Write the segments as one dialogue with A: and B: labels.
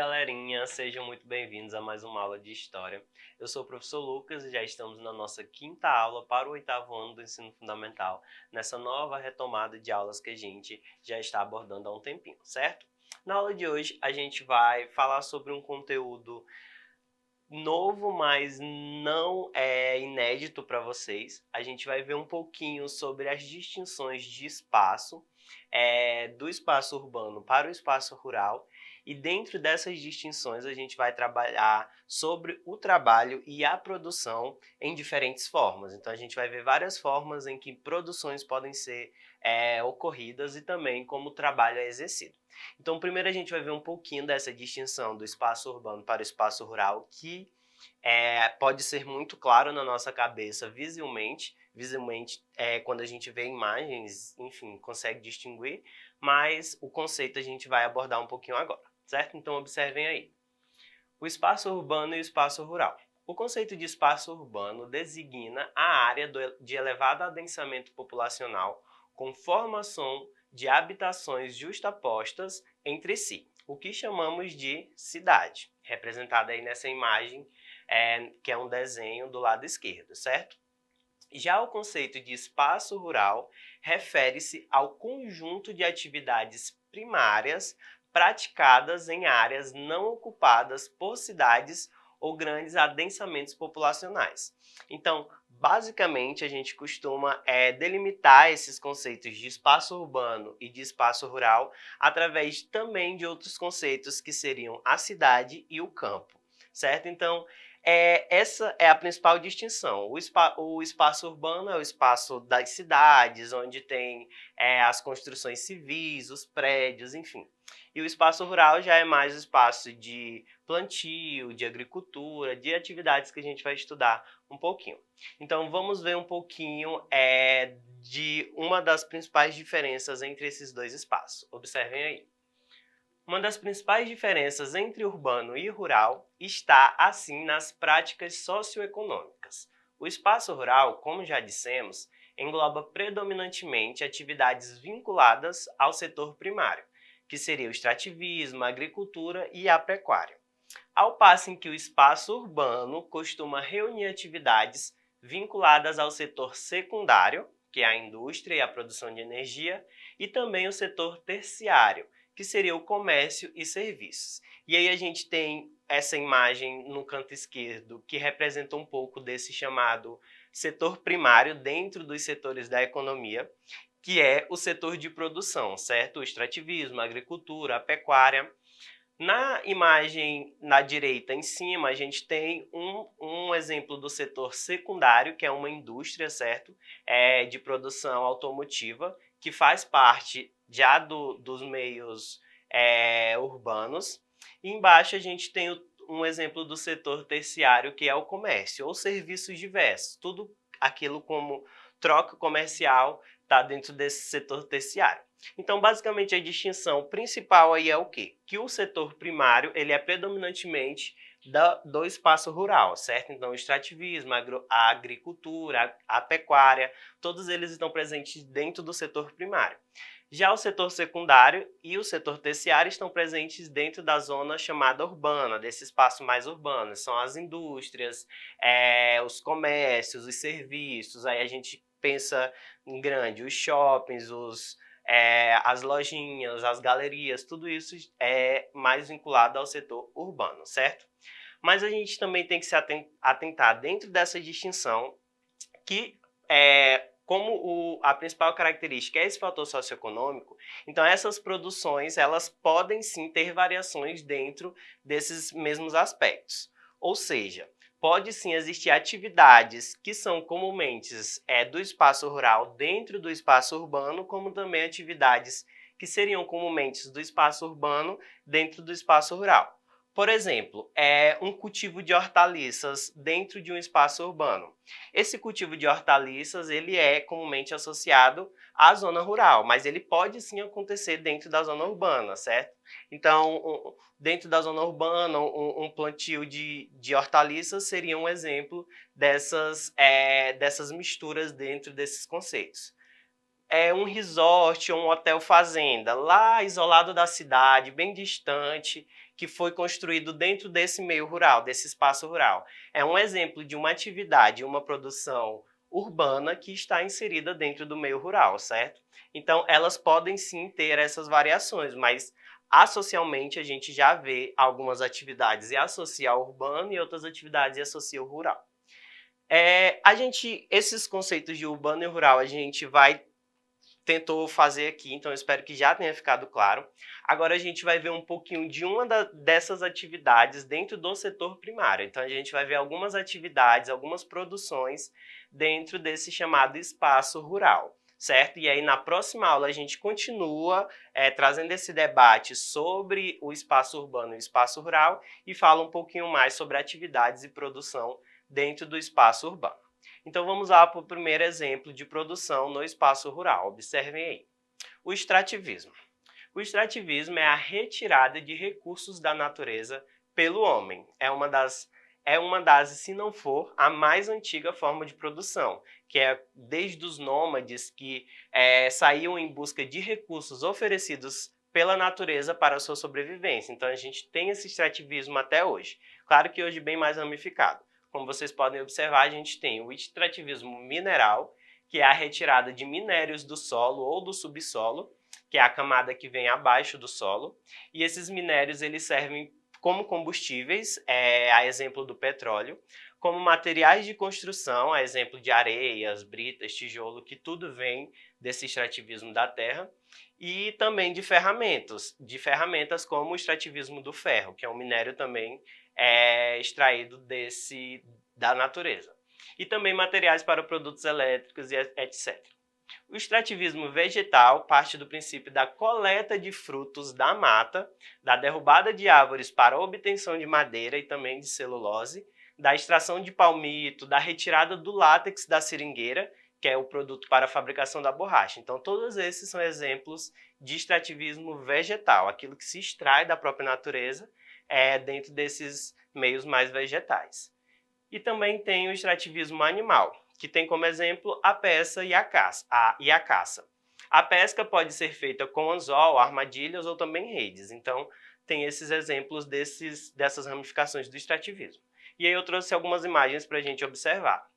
A: galerinha, sejam muito bem-vindos a mais uma aula de História. Eu sou o professor Lucas e já estamos na nossa quinta aula para o oitavo ano do ensino fundamental, nessa nova retomada de aulas que a gente já está abordando há um tempinho, certo? Na aula de hoje a gente vai falar sobre um conteúdo novo, mas não é inédito para vocês. A gente vai ver um pouquinho sobre as distinções de espaço, do espaço urbano para o espaço rural, e dentro dessas distinções a gente vai trabalhar sobre o trabalho e a produção em diferentes formas. Então a gente vai ver várias formas em que produções podem ser ocorridas e também como o trabalho é exercido. Então, primeiro a gente vai ver um pouquinho dessa distinção do espaço urbano para o espaço rural, que pode ser muito claro na nossa cabeça visualmente. Visualmente, quando a gente vê imagens, enfim, consegue distinguir, mas o conceito a gente vai abordar um pouquinho agora, certo? Então, observem aí. O espaço urbano e o espaço rural. O conceito de espaço urbano designa a área de elevado adensamento populacional com formação de habitações justapostas entre si, o que chamamos de cidade, representada aí nessa imagem, que é um desenho do lado esquerdo, certo? Já o conceito de espaço rural refere-se ao conjunto de atividades primárias praticadas em áreas não ocupadas por cidades ou grandes adensamentos populacionais. Então, basicamente, a gente costuma delimitar esses conceitos de espaço urbano e de espaço rural através também de outros conceitos que seriam a cidade e o campo, certo? Então, essa é a principal distinção. O espaço urbano é o espaço das cidades, onde tem as construções civis, os prédios, enfim. E o espaço rural já é mais o espaço de plantio, de agricultura, de atividades que a gente vai estudar um pouquinho. Então vamos ver um pouquinho de uma das principais diferenças entre esses dois espaços. Observem aí. Uma das principais diferenças entre urbano e rural está, assim, nas práticas socioeconômicas. O espaço rural, como já dissemos, engloba predominantemente atividades vinculadas ao setor primário, que seria o extrativismo, a agricultura e a pecuária. Ao passo em que o espaço urbano costuma reunir atividades vinculadas ao setor secundário, que é a indústria e a produção de energia, e também o setor terciário, que seria o comércio e serviços. E aí a gente tem essa imagem no canto esquerdo, que representa um pouco desse chamado setor primário dentro dos setores da economia, que é o setor de produção, certo? O extrativismo, a agricultura, a pecuária. Na imagem na direita em cima, a gente tem um exemplo do setor secundário, que é uma indústria, certo? De produção automotiva, que faz parte já dos meios urbanos. E embaixo a gente tem um exemplo do setor terciário, que é o comércio, ou serviços diversos. Tudo aquilo como troca comercial está dentro desse setor terciário. Então, basicamente, a distinção principal aí é o quê? Que o setor primário ele é predominantemente do espaço rural, certo? Então, o extrativismo, a agricultura, a pecuária, todos eles estão presentes dentro do setor primário. Já o setor secundário e o setor terciário estão presentes dentro da zona chamada urbana, desse espaço mais urbano. São as indústrias, os comércios, os serviços. Aí a gente pensa em grande, os shoppings, as lojinhas, as galerias, tudo isso é mais vinculado ao setor urbano, certo? Mas a gente também tem que se atentar dentro dessa distinção que como a principal característica é esse fator socioeconômico, então essas produções elas podem sim ter variações dentro desses mesmos aspectos. Ou seja, pode sim existir atividades que são comumente do espaço rural dentro do espaço urbano, como também atividades que seriam comumente do espaço urbano dentro do espaço rural. Por exemplo, um cultivo de hortaliças dentro de um espaço urbano. Esse cultivo de hortaliças ele é comumente associado à zona rural, mas ele pode sim acontecer dentro da zona urbana, certo? Então, dentro da zona urbana, um plantio de hortaliças seria um exemplo dessas misturas dentro desses conceitos. um resort ou um hotel fazenda, lá isolado da cidade, bem distante, que foi construído dentro desse meio rural, desse espaço rural. É um exemplo de uma atividade, uma produção urbana que está inserida dentro do meio rural, certo? Então, elas podem sim ter essas variações, mas associalmente a gente já vê algumas atividades e associa ao urbano e outras atividades e associa ao rural. Esses conceitos de urbano e rural, a gente tentou fazer aqui, então eu espero que já tenha ficado claro. Agora a gente vai ver um pouquinho de dessas atividades dentro do setor primário. Então a gente vai ver algumas atividades, algumas produções dentro desse chamado espaço rural, certo? E aí na próxima aula a gente continua trazendo esse debate sobre o espaço urbano e o espaço rural e fala um pouquinho mais sobre atividades e produção dentro do espaço urbano. Então vamos lá para o primeiro exemplo de produção no espaço rural. Observem aí. O extrativismo. O extrativismo é a retirada de recursos da natureza pelo homem. É uma das, se não for, a mais antiga forma de produção, que é desde os nômades que saíam em busca de recursos oferecidos pela natureza para a sua sobrevivência. Então a gente tem esse extrativismo até hoje. Claro que hoje bem mais ramificado. Como vocês podem observar, a gente tem o extrativismo mineral, que é a retirada de minérios do solo ou do subsolo, que é a camada que vem abaixo do solo. E esses minérios eles servem como combustíveis, a exemplo do petróleo, como materiais de construção, a exemplo de areias, britas, tijolo, que tudo vem desse extrativismo da terra, e também de ferramentas como o extrativismo do ferro, que é um minério também extraído da natureza. E também materiais para produtos elétricos e etc. O extrativismo vegetal parte do princípio da coleta de frutos da mata, da derrubada de árvores para a obtenção de madeira e também de celulose, da extração de palmito, da retirada do látex da seringueira, que é o produto para a fabricação da borracha. Então, todos esses são exemplos de extrativismo vegetal, aquilo que se extrai da própria natureza dentro desses meios mais vegetais. E também tem o extrativismo animal, que tem como exemplo a pesca e a caça. A pesca pode ser feita com anzol, armadilhas ou também redes. Então, tem esses exemplos dessas ramificações do extrativismo. E aí eu trouxe algumas imagens para a gente observar.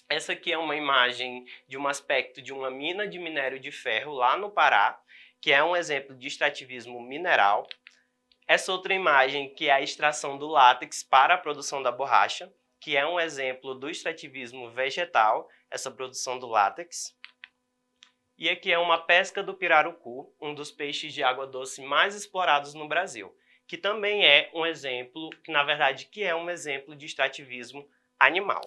A: Essa aqui é uma imagem de um aspecto de uma mina de minério de ferro lá no Pará, que é um exemplo de extrativismo mineral. Essa outra imagem que é a extração do látex para a produção da borracha, que é um exemplo do extrativismo vegetal, essa produção do látex. E aqui é uma pesca do pirarucu, um dos peixes de água doce mais explorados no Brasil, que também é um exemplo, que é um exemplo de extrativismo animal.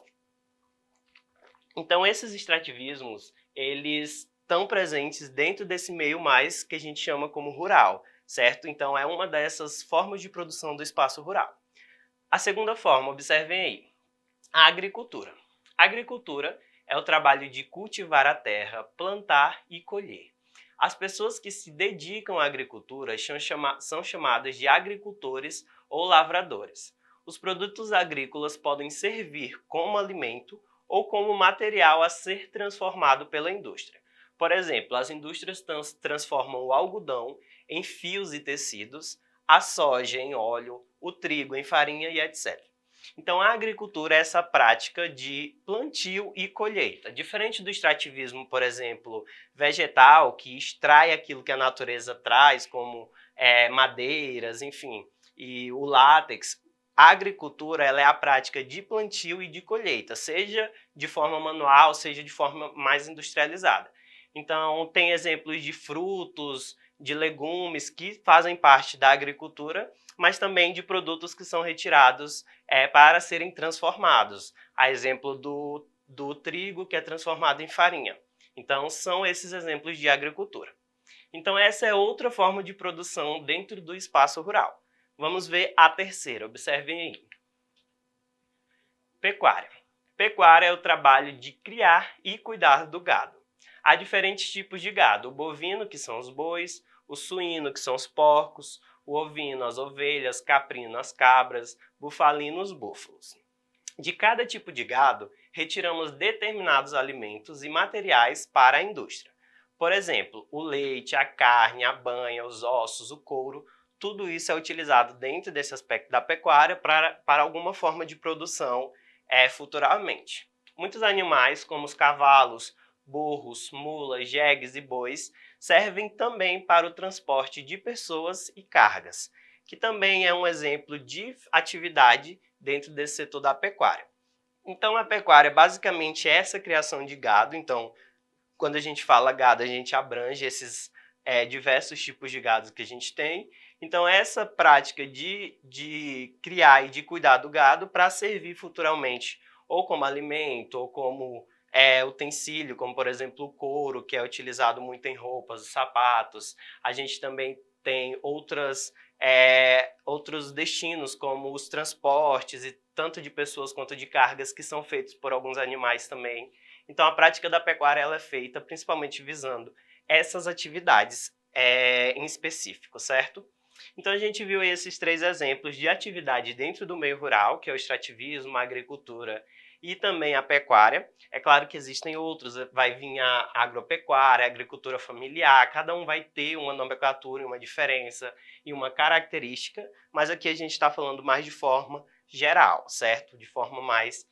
A: Então esses extrativismos, eles estão presentes dentro desse meio mais que a gente chama como rural, certo? Então é uma dessas formas de produção do espaço rural. A segunda forma, observem aí, a agricultura. A agricultura é o trabalho de cultivar a terra, plantar e colher. As pessoas que se dedicam à agricultura são chamadas de agricultores ou lavradores. Os produtos agrícolas podem servir como alimento ou como material a ser transformado pela indústria. Por exemplo, as indústrias transformam o algodão em fios e tecidos, a soja em óleo, o trigo em farinha e etc. Então, a agricultura é essa prática de plantio e colheita. Diferente do extrativismo, por exemplo, vegetal, que extrai aquilo que a natureza traz, como madeiras, enfim, e o látex, a agricultura ela é a prática de plantio e de colheita, seja de forma manual, seja de forma mais industrializada. Então, tem exemplos de frutos, de legumes que fazem parte da agricultura, mas também de produtos que são retirados para serem transformados. A exemplo do trigo, que é transformado em farinha. Então, são esses exemplos de agricultura. Então, essa é outra forma de produção dentro do espaço rural. Vamos ver a terceira, observem aí. Pecuária. Pecuária é o trabalho de criar e cuidar do gado. Há diferentes tipos de gado, o bovino, que são os bois, o suíno, que são os porcos, o ovino, as ovelhas, caprino, as cabras, bufalino, os búfalos. De cada tipo de gado, retiramos determinados alimentos e materiais para a indústria. Por exemplo, o leite, a carne, a banha, os ossos, o couro, tudo isso é utilizado dentro desse aspecto da pecuária para alguma forma de produção futuramente. Muitos animais, como os cavalos, burros, mulas, jegues e bois, servem também para o transporte de pessoas e cargas, que também é um exemplo de atividade dentro desse setor da pecuária. Então, a pecuária basicamente é essa criação de gado. Então, quando a gente fala gado, a gente abrange esses diversos tipos de gado que a gente tem. Então, essa prática de criar e de cuidar do gado para servir futuramente ou como alimento ou como utensílio, como por exemplo o couro, que é utilizado muito em roupas, sapatos. A gente também tem outros destinos, como os transportes, e tanto de pessoas quanto de cargas, que são feitos por alguns animais também. Então, a prática da pecuária ela é feita principalmente visando essas atividades em específico, certo? Então, a gente viu aí esses 3 exemplos de atividade dentro do meio rural, que é o extrativismo, a agricultura e também a pecuária. É claro que existem outros, vai vir a agropecuária, a agricultura familiar, cada um vai ter uma nomenclatura, uma diferença e uma característica, mas aqui a gente está falando mais de forma geral, certo? De forma mais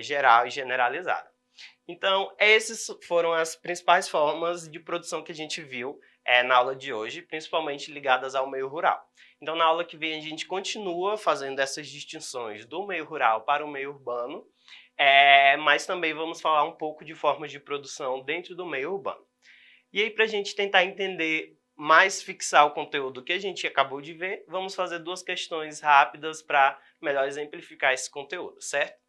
A: geral e generalizada. Então, essas foram as principais formas de produção que a gente viu na aula de hoje, principalmente ligadas ao meio rural. Então, na aula que vem, a gente continua fazendo essas distinções do meio rural para o meio urbano, mas também vamos falar um pouco de formas de produção dentro do meio urbano. E aí, para a gente tentar entender mais, fixar o conteúdo que a gente acabou de ver, vamos fazer 2 questões rápidas para melhor exemplificar esse conteúdo, certo?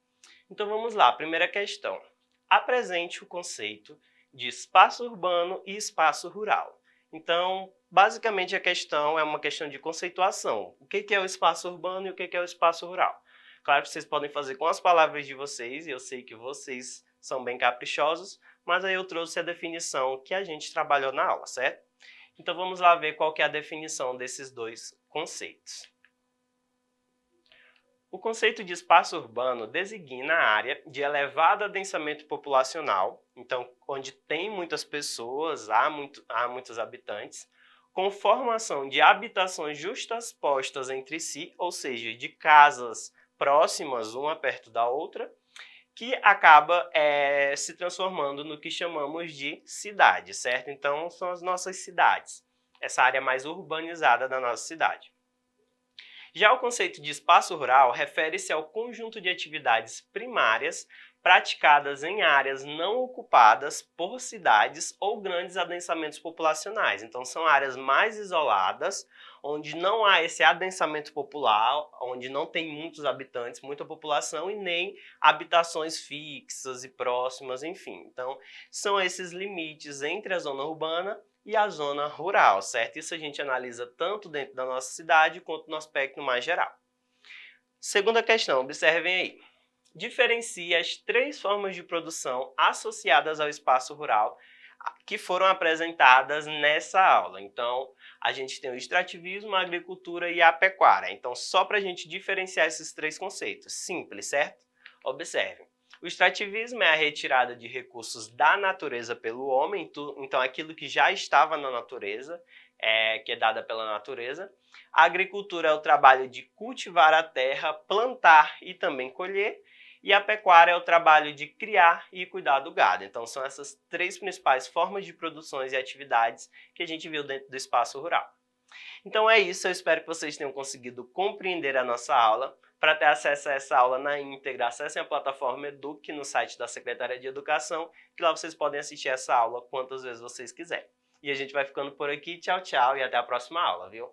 A: Então vamos lá, primeira questão. Apresente o conceito de espaço urbano e espaço rural. Então, basicamente a questão é uma questão de conceituação. O que é o espaço urbano e o que é o espaço rural? Claro que vocês podem fazer com as palavras de vocês, e eu sei que vocês são bem caprichosos, mas aí eu trouxe a definição que a gente trabalhou na aula, certo? Então vamos lá ver qual que é a definição desses 2 conceitos. O conceito de espaço urbano designa a área de elevado adensamento populacional, então onde tem muitas pessoas, há muitos habitantes, com formação de habitações justaspostas entre si, ou seja, de casas próximas uma perto da outra, que acaba se transformando no que chamamos de cidade, certo? Então são as nossas cidades, essa área mais urbanizada da nossa cidade. Já o conceito de espaço rural refere-se ao conjunto de atividades primárias praticadas em áreas não ocupadas por cidades ou grandes adensamentos populacionais. Então, são áreas mais isoladas, onde não há esse adensamento popular, onde não tem muitos habitantes, muita população e nem habitações fixas e próximas, enfim. Então, são esses limites entre a zona urbana e a zona rural, certo? Isso a gente analisa tanto dentro da nossa cidade quanto no aspecto mais geral. Segunda questão, observem aí. Diferencie as 3 formas de produção associadas ao espaço rural que foram apresentadas nessa aula. Então, a gente tem o extrativismo, a agricultura e a pecuária. Então, só para a gente diferenciar esses 3 conceitos. Simples, certo? Observem. O extrativismo é a retirada de recursos da natureza pelo homem, então aquilo que já estava na natureza, que é dada pela natureza. A agricultura é o trabalho de cultivar a terra, plantar e também colher. E a pecuária é o trabalho de criar e cuidar do gado. Então são essas 3 principais formas de produções e atividades que a gente viu dentro do espaço rural. Então é isso, eu espero que vocês tenham conseguido compreender a nossa aula. Para ter acesso a essa aula na íntegra, acessem a plataforma Eduque no site da Secretaria de Educação, que lá vocês podem assistir essa aula quantas vezes vocês quiserem. E a gente vai ficando por aqui, tchau, tchau e até a próxima aula, viu?